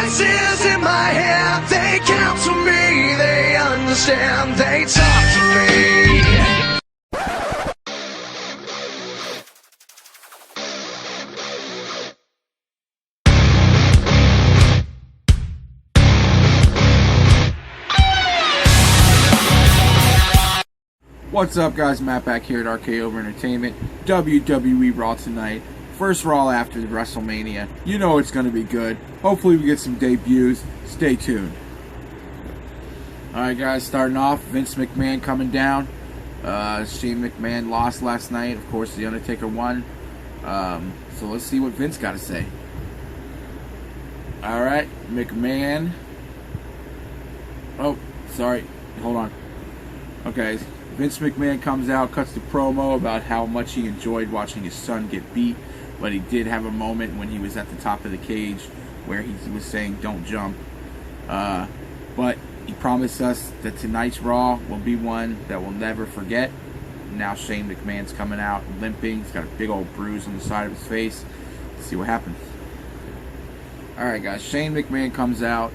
voices in my head, they counsel me, they understand, they talk to me. What's up, guys? Matt back here at RKO-VER Entertainment. WWE Raw tonight. First Raw after WrestleMania. You know it's going to be good. Hopefully we get some debuts. Stay tuned. Alright, guys, starting off, Vince McMahon coming down. Shane McMahon lost last night. Of course, The Undertaker won. So let's see what Vince got to say. Alright, McMahon. Oh, sorry. Hold on. Okay. Vince McMahon comes out, cuts the promo about how much he enjoyed watching his son get beat, but he did have a moment when he was at the top of the cage where he was saying, "Don't jump." But he promised us that tonight's Raw will be one that we'll never forget. Now Shane McMahon's coming out limping. He's got a big old bruise on the side of his face. Let's see what happens. Alright, guys, Shane McMahon comes out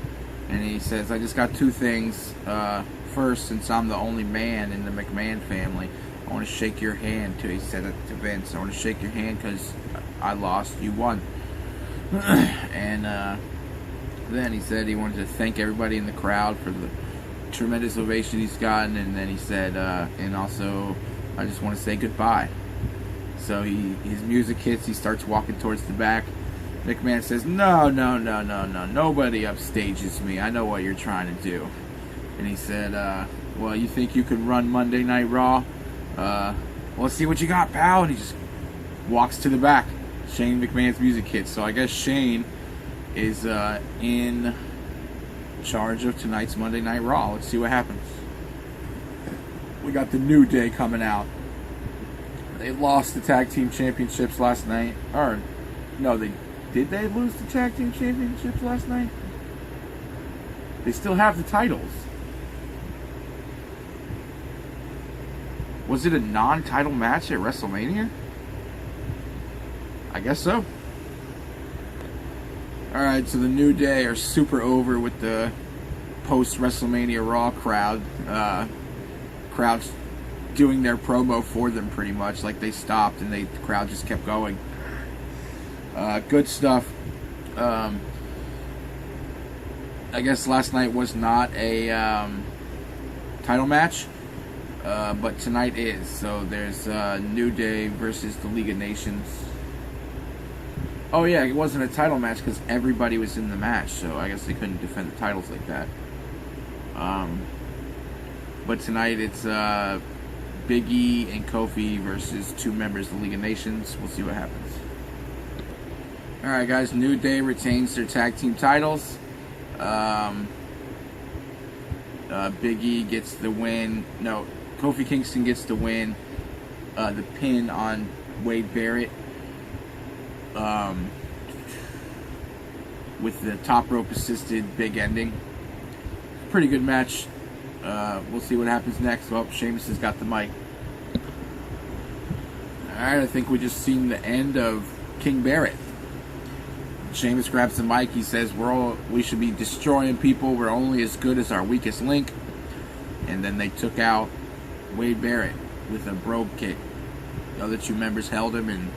and he says, "I just got two things. First, since I'm the only man in the McMahon family, I want to shake your hand," he said it to Vince. "I want to shake your hand because I lost, you won." And then he said he wanted to thank everybody in the crowd for the tremendous ovation he's gotten, and then he said, and also, I just want to say goodbye. So his music hits, he starts walking towards the back. McMahon says, no, nobody upstages me. I know what you're trying to do." And he said, well, you think you can run Monday Night Raw? Well, let's see what you got, pal. And he just walks to the back. Shane McMahon's music hits. So I guess Shane is in charge of tonight's Monday Night Raw. Let's see what happens. We got the New Day coming out. They lost the Tag Team Championships last night. Or, no, did they lose the Tag Team Championships last night? They still have the titles. Was it a non-title match at WrestleMania? I guess so. Alright, so the New Day are super over with the post-WrestleMania Raw crowd. Crowd's doing their promo for them pretty much. Like, they stopped and the crowd just kept going. Good stuff. I guess last night was not a title match. But tonight is. So there's New Day versus the League of Nations. Oh yeah, it wasn't a title match because everybody was in the match, so I guess they couldn't defend the titles like that. But tonight it's Big E and Kofi versus two members of the League of Nations. We'll see what happens. Alright, guys, New Day retains their tag team titles. Big E gets the win. No, Kofi Kingston gets the win. The pin on Wade Barrett. With the top rope assisted big ending. Pretty good match. We'll see what happens next. Well, Sheamus has got the mic. Alright, I think we just seen the end of King Barrett. Sheamus grabs the mic. He says, we should be destroying people. We're only as good as our weakest link. And then they took out Wade Barrett with a brogue kick. The other two members held him, and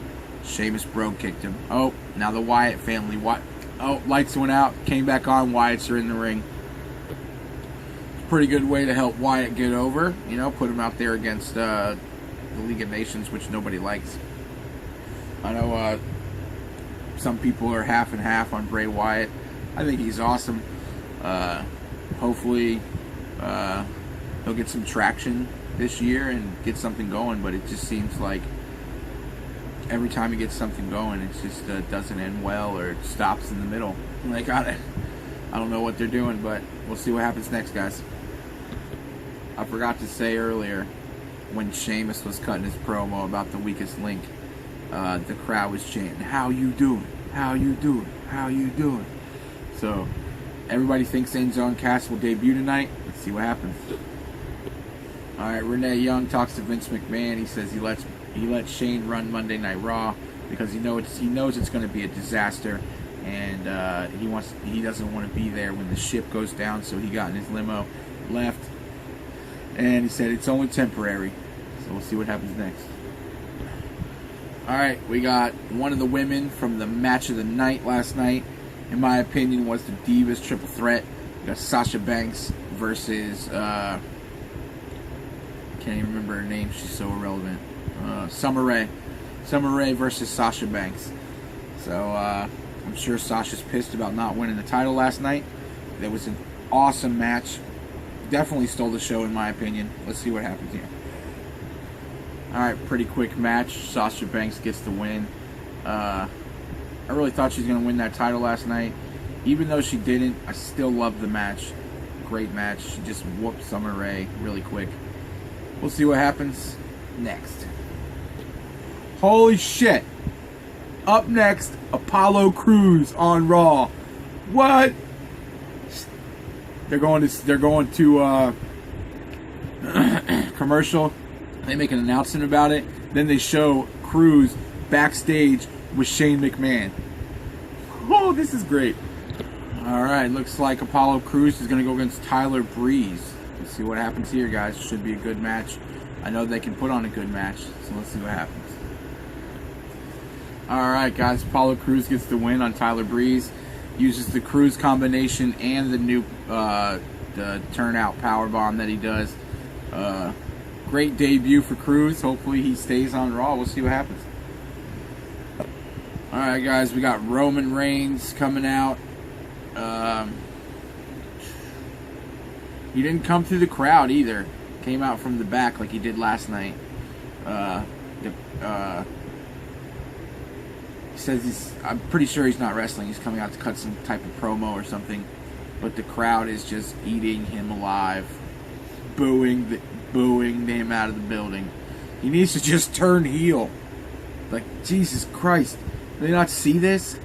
Sheamus brogue kicked him. Oh, now the Wyatt family. Oh, lights went out. Came back on. Wyatts are in the ring. Pretty good way to help Wyatt get over. You know, put him out there against the League of Nations, which nobody likes. I know some people are half and half on Bray Wyatt. I think he's awesome. Hopefully he'll get some traction this year and get something going, but it just seems like every time he gets something going, it just doesn't end well, or it stops in the middle. Like, I don't know what they're doing, but we'll see what happens next, guys. I forgot to say earlier, when Sheamus was cutting his promo about the weakest link, the crowd was chanting, "How you doing? How you doing? How you doing?" So everybody thinks Enzo and Cass will debut tonight. Let's see what happens. Alright, Renee Young talks to Vince McMahon. He says he lets Shane run Monday Night Raw because he knows it's going to be a disaster, and he doesn't want to be there when the ship goes down, so he got in his limo, left, and he said it's only temporary. So we'll see what happens next. Alright, we got one of the women from the match of the night last night, in my opinion, was the Divas triple threat. We got Sasha Banks versus, can't even remember her name, she's so irrelevant. Summer Rae. Summer Rae versus Sasha Banks. So, I'm sure Sasha's pissed about not winning the title last night. That was an awesome match. Definitely stole the show in my opinion. Let's see what happens here. Alright, pretty quick match. Sasha Banks gets the win. I really thought she was going to win that title last night. Even though she didn't, I still loved the match. Great match. She just whooped Summer Rae really quick. We'll see what happens next. Holy shit! Up next, Apollo Crews on Raw. What? They're going to commercial. They make an announcement about it. Then they show Crews backstage with Shane McMahon. Oh, this is great. Alright, looks like Apollo Crews is going to go against Tyler Breeze. Let's see what happens here, guys. Should be a good match. I know they can put on a good match, so let's see what happens. Alright, guys. Apollo Crews gets the win on Tyler Breeze. Uses the Crews combination and the new the turnout powerbomb that he does. Great debut for Crews. Hopefully he stays on Raw. We'll see what happens. Alright, guys. We got Roman Reigns coming out. He didn't come through the crowd either. Came out from the back like he did last night. He says I'm pretty sure he's not wrestling. He's coming out to cut some type of promo or something. But the crowd is just eating him alive. Booing him out of the building. He needs to just turn heel. Like, Jesus Christ. Do they not see this?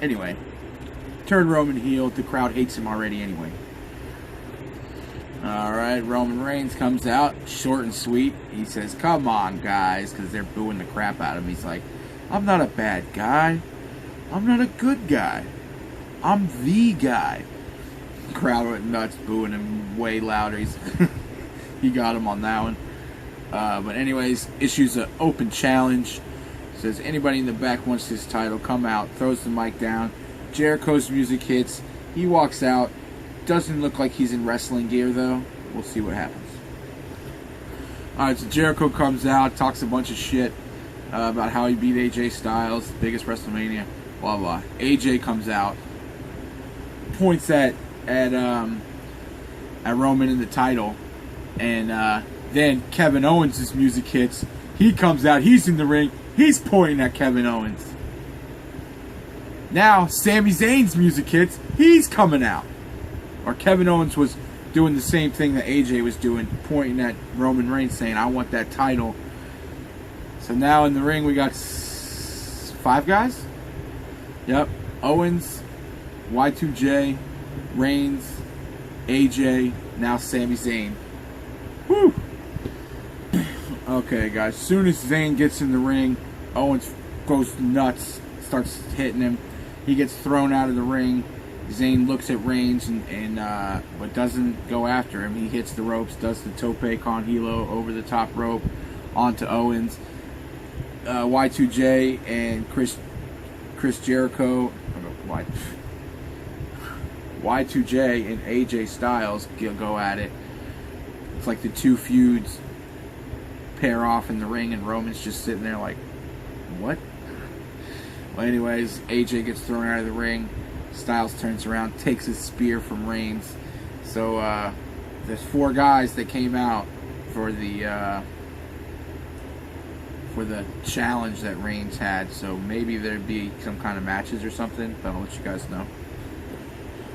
Anyway. Turn Roman heel. The crowd hates him already anyway. Alright, Roman Reigns comes out. Short and sweet. He says, come on, guys. Because they're booing the crap out of him. He's like, I'm not a bad guy. I'm not a good guy. I'm the guy. The crowd went nuts, booing him way louder. He got him on that one. But anyways, issues an open challenge. Says anybody in the back wants this title, come out. Throws the mic down. Jericho's music hits. He walks out. Doesn't look like he's in wrestling gear though. We'll see what happens. Alright, so Jericho comes out, talks a bunch of shit about how he beat AJ Styles, biggest WrestleMania, blah blah. AJ comes out, points at Roman in the title, and then Kevin Owens' music hits. He comes out, he's in the ring, he's pointing at Kevin Owens. Now Sami Zayn's music hits, he's coming out. Or Kevin Owens was doing the same thing that AJ was doing, pointing at Roman Reigns saying, I want that title. So now in the ring we got 5 guys? Yep. Owens, Y2J, Reigns, AJ, now Sami Zayn. Woo! Okay, guys. As soon as Zayn gets in the ring, Owens goes nuts, starts hitting him. He gets thrown out of the ring. Zayn looks at Reigns but doesn't go after him. He hits the ropes, does the tope con hilo over the top rope onto Owens. Y2J and Chris Jericho, Y2J and AJ Styles go at it. It's like the two feuds pair off in the ring, and Roman's just sitting there like, what? Well, anyways, AJ gets thrown out of the ring. Styles turns around, takes his spear from Reigns. So there's 4 guys that came out for the challenge that Reigns had. So maybe there'd be some kind of matches or something. But I'll let you guys know.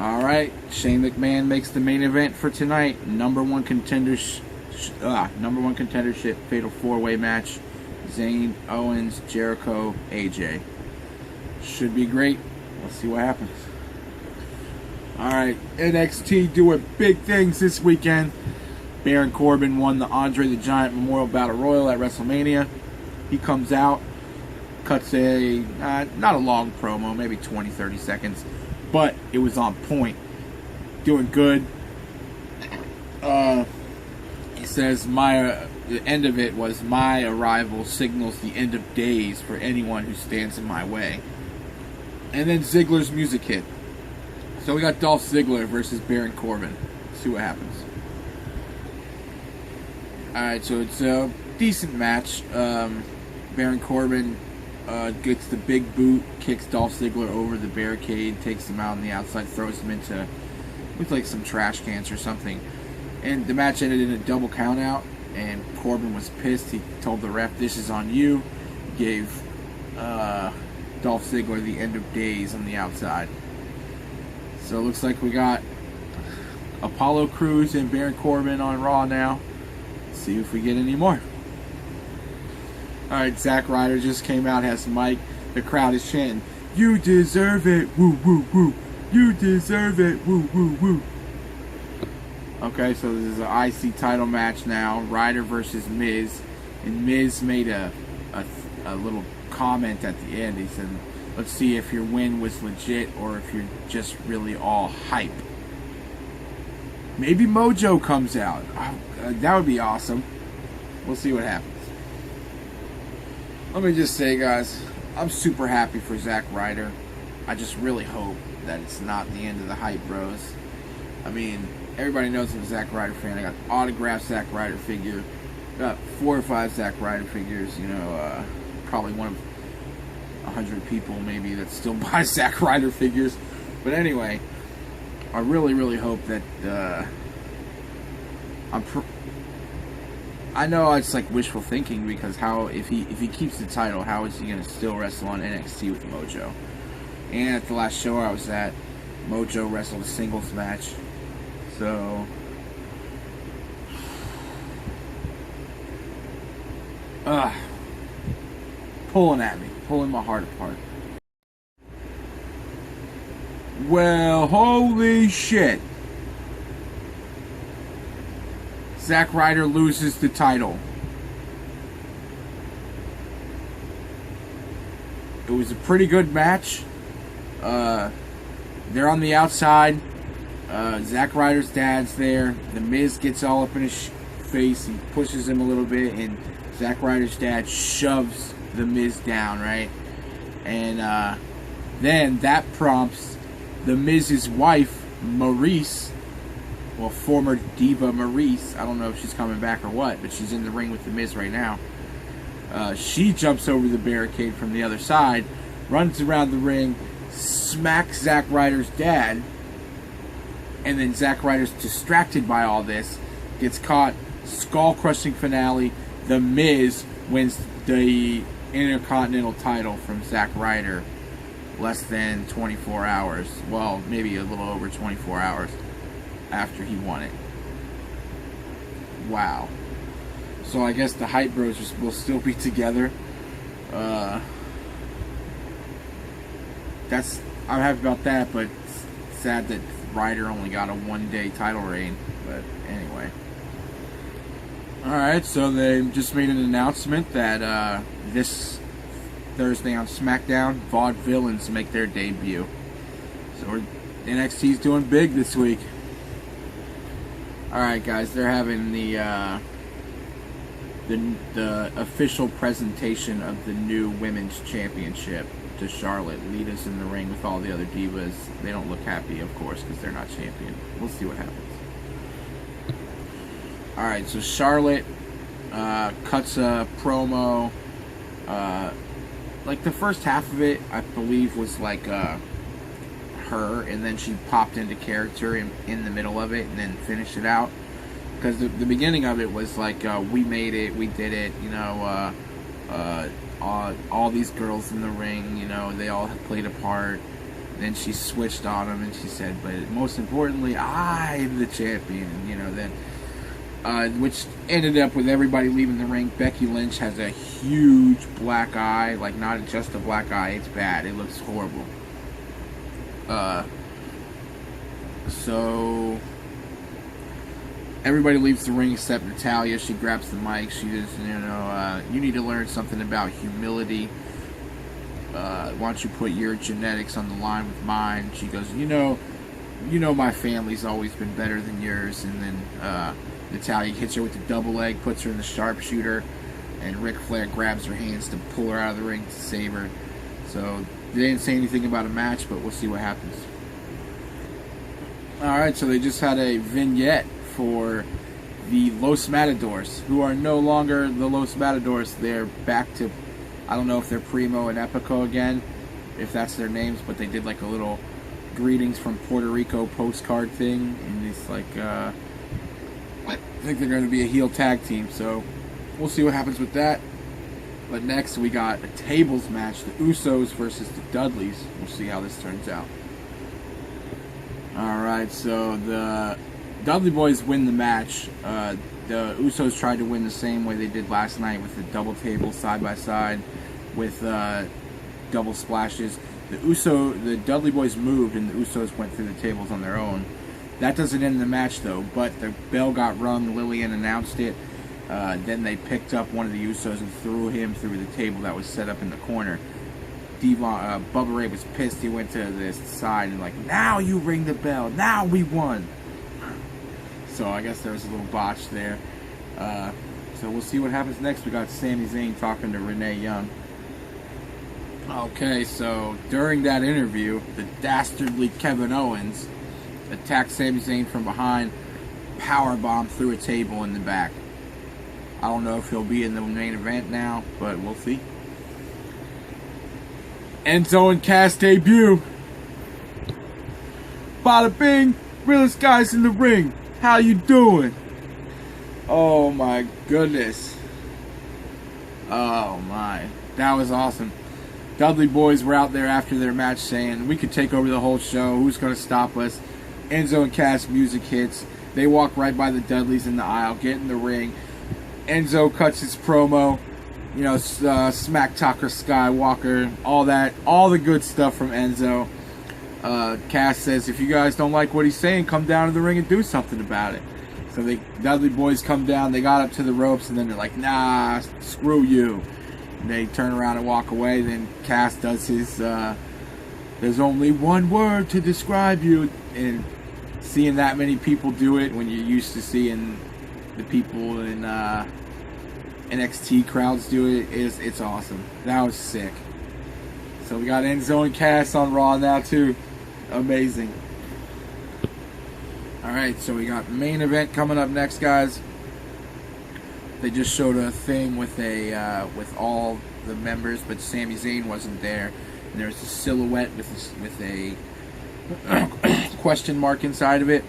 All right, Shane McMahon makes the main event for tonight. Number one contendership fatal 4-way match. Zayn, Owens, Jericho, AJ. Should be great. Let's see what happens. Alright, NXT doing big things this weekend. Baron Corbin won the Andre the Giant Memorial Battle Royal at WrestleMania. He comes out, cuts a, not a long promo, maybe 20-30 seconds, but it was on point. Doing good. He says, the end of it was, my arrival signals the end of days for anyone who stands in my way. And then Ziggler's music hit. So we got Dolph Ziggler versus Baron Corbin. See what happens. Alright, so it's a decent match. Baron Corbin gets the big boot, kicks Dolph Ziggler over the barricade, takes him out on the outside, throws him into, with like some trash cans or something. And the match ended in a double count out, and Corbin was pissed. He told the ref, "This is on you." Gave Dolph Ziggler the end of days on the outside. So it looks like we got Apollo Crews and Baron Corbin on Raw now. Let's see if we get any more. Alright, Zack Ryder just came out, has the mic. The crowd is chanting, "You deserve it, woo woo woo. You deserve it, woo woo woo." Okay, so this is an IC title match now. Ryder versus Miz. And Miz made a little comment at the end. He said, "Let's see if your win was legit or if you're just really all hype." Maybe Mojo comes out. That would be awesome. We'll see what happens. Let me just say, guys, I'm super happy for Zack Ryder. I just really hope that it's not the end of the hype bros. I mean, everybody knows I'm a Zack Ryder fan. I got autographed Zack Ryder figure. Got 4 or 5 Zack Ryder figures. You know, probably one of 100 people maybe that still buy Zack Ryder figures. But anyway, I really, really hope that I know it's like wishful thinking, because if he keeps the title, how is he gonna still wrestle on NXT with Mojo? And at the last show I was at, Mojo wrestled a singles match. So pulling at me, pulling my heart apart. Well, holy shit. Zack Ryder loses the title. It was a pretty good match. They're on the outside. Zack Ryder's dad's there. The Miz gets all up in his face. He pushes him a little bit, and Zack Ryder's dad shoves the Miz down, right? And then that prompts the Miz's wife, Maurice, well, former diva Maurice, I don't know if she's coming back or what, but she's in the ring with the Miz right now. She jumps over the barricade from the other side, runs around the ring, smacks Zack Ryder's dad, and then Zack Ryder's distracted by all this, gets caught, skull-crushing finale. The Miz wins the Intercontinental title from Zack Ryder less than 24 hours. Well, maybe a little over 24 hours after he won it. Wow. So I guess the Hype Bros will still be together. I'm happy about that, but it's sad that Ryder only got a 1-day title reign. But anyway. Alright, so they just made an announcement that this Thursday on SmackDown, Vaudevillains make their debut. So NXT's doing big this week. Alright guys, they're having the official presentation of the new Women's Championship to Charlotte. Lita's in the ring with all the other divas. They don't look happy, of course, because they're not champion. We'll see what happens. Alright, so Charlotte cuts a promo. Like the first half of it, I believe, was like her, and then she popped into character in the middle of it and then finished it out. Because the beginning of it was like, we made it, we did it, you know, all these girls in the ring, you know, they all played a part. Then she switched on them and she said, but most importantly, I'm the champion, you know, then, which ended up with everybody leaving the ring. Becky Lynch has a huge black eye, like not just a black eye, it's bad, it looks horrible. So everybody leaves the ring except Natalya. She grabs the mic. She just, you know, you need to learn something about humility. why don't you put your genetics on the line with mine? She goes, you know, my family's always been better than yours. And then Natalya hits her with the double leg, puts her in the sharpshooter, and Ric Flair grabs her hands to pull her out of the ring to save her. So they didn't say anything about a match, but we'll see what happens. Alright, so they just had a vignette for the Los Matadors, who are no longer the Los Matadors. They're back to, I don't know if they're Primo and Epico again, if that's their names, but they did like a little greetings from Puerto Rico postcard thing, and it's like, I think they're going to be a heel tag team, so we'll see what happens with that. But next we got a tables match, the Usos versus the Dudleys. We'll see how this turns out. Alright, so the Dudley Boys win the match. The Usos tried to win the same way they did last night with the double table side by side with double splashes. The Dudley Boys moved and the Usos went through the tables on their own. That doesn't end the match though, but the bell got rung. Lillian announced it. Then they picked up one of the Usos and threw him through the table that was set up in the corner. Bubba Ray was pissed. He went to this side and like, now you ring the bell. Now we won. So I guess there was a little botch there. So we'll see what happens next. We got Sami Zayn talking to Renee Young. Okay, so during that interview, the dastardly Kevin Owens attacked Sami Zayn from behind, powerbomb through a table in the back. I don't know if he'll be in the main event now, but we'll see. Enzo and Cass debut. Bada bing, realest guys in the ring. How you doing? Oh my goodness. Oh my. That was awesome. Dudley Boys were out there after their match saying, we could take over the whole show. Who's going to stop us? Enzo and Cass music hits. They walk right by the Dudleys in the aisle, get in the ring. Enzo cuts his promo. You know, smack talker Skywalker, all that, all the good stuff from Enzo. Cass says, if you guys don't like what he's saying, come down to the ring and do something about it. So the Dudley Boys come down, they got up to the ropes, and then they're like, nah, screw you. And they turn around and walk away. Then Cass does his, there's only one word to describe you. And seeing that many people do it when you're used to seeing the people in NXT crowds do it, it's awesome. That was sick. So we got Enzo and Cass on Raw now too. Amazing. Alright, so we got main event coming up next, guys. They just showed a thing with with all the members, but Sami Zayn wasn't there. And there's a silhouette with a question mark inside of it.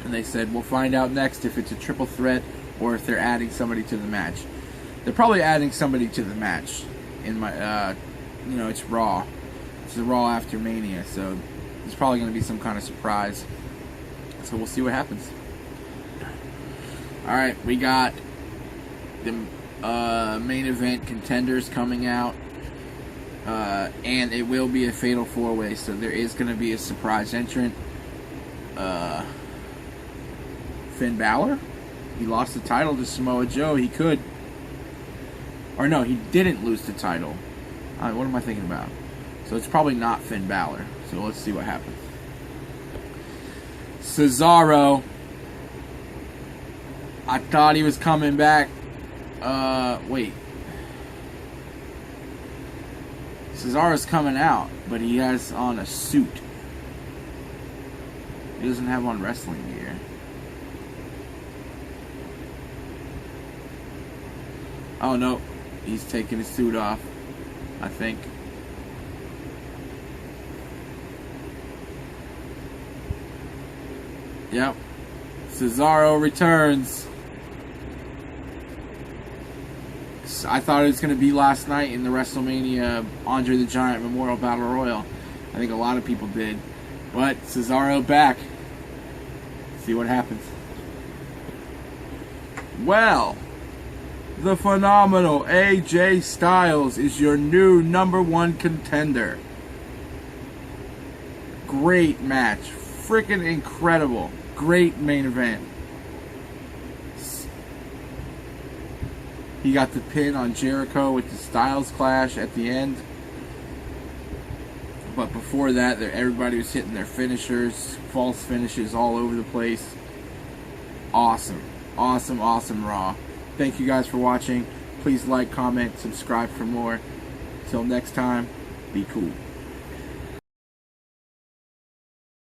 And they said, we'll find out next if it's a triple threat or if they're adding somebody to the match. They're probably adding somebody to the match. In my, you know, it's Raw. It's the Raw after Mania, so it's probably going to be some kind of surprise. So we'll see what happens. Alright, we got the main event contenders coming out. And it will be a fatal 4-way, so there is going to be a surprise entrant. Finn Balor? He lost the title to Samoa Joe. He could. Or no, he didn't lose the title. What am I thinking about? So it's probably not Finn Balor. So let's see what happens. Cesaro. I thought he was coming back. Wait. Cesaro's coming out, but he has on a suit. He doesn't have on wrestling gear. Oh no, he's taking his suit off, I think. Yep. Cesaro returns. I thought it was going to be last night in the WrestleMania Andre the Giant Memorial Battle Royal. I think a lot of people did. But Cesaro back. See what happens. Well, the phenomenal AJ Styles is your new #1 contender. Great match. Freaking incredible. Great main event. He got the pin on Jericho with the Styles Clash at the end. before that, everybody was hitting their finishers, false finishes all over the place. Awesome. Awesome, awesome Raw. Thank you guys for watching. Please like, comment, subscribe for more. Till next time, be cool.